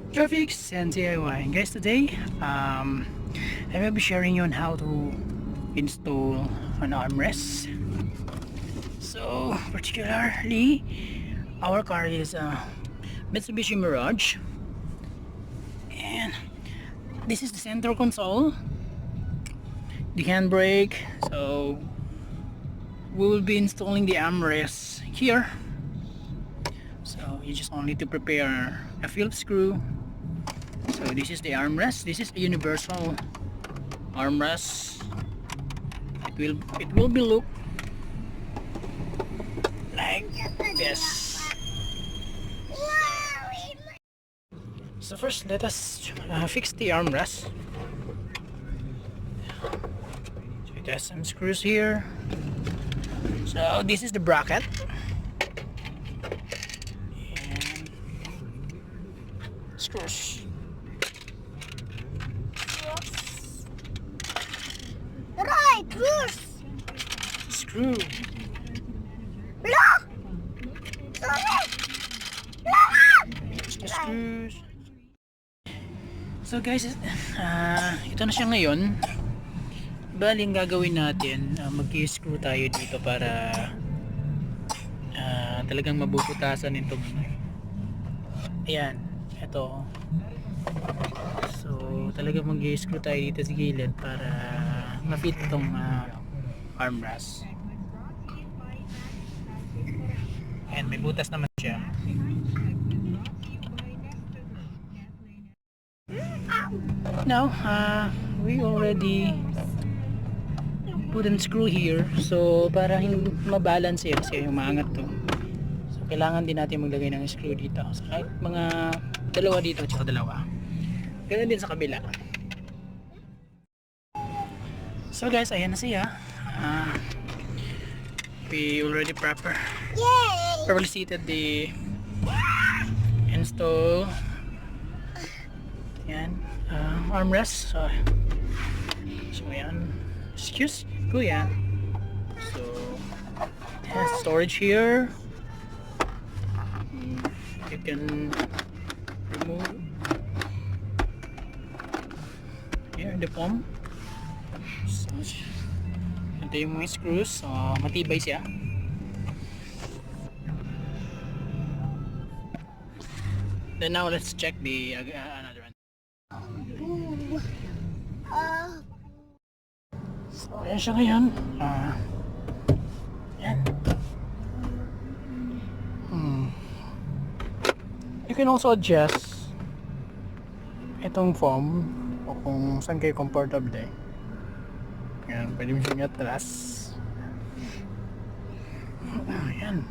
Traffics and DIY. And guys, today I will be sharing you on how to install an armrest. So particularly our car is a Mitsubishi Mirage, and this is the center console, the handbrake. So we will be installing the armrest here. So you just only to prepare a Phillips screw. So this is the armrest. This is a universal armrest. It will be look like this. So first, let us fix the armrest. So it has some screws here. So this is the bracket. And screws. Right, screws. Screw. Look. Sorry. The screws. So guys, ito na siya ngayon. Bali, ang gagawin natin, mag-i-screw tayo dito para talagang mabubutasan itong ayan, ito. So talagang mag-i-screw tayo dito sa gilid para ma-fit itong armrest. And may butas naman siya. Now, we already put and screw here. So, para hindi mabalance yan kasi umaangat to. So, kailangan din natin maglagay ng screw dito. So, kahit mga dalawa dito at saka dalawa. Ganun din sa kabila. So guys, ayan na siya. We already properly seated the install yan armrest. So yan, excuse kuya. So it has storage here. You can remove here the foam. So ito yung mga screws. So matibay siya. Then now let's check the another one. So ayan siya ngayon. Yan. You can also adjust itong foam o kung saan kayo comfortable. Yan, pwede mo siyang atras. Ayan.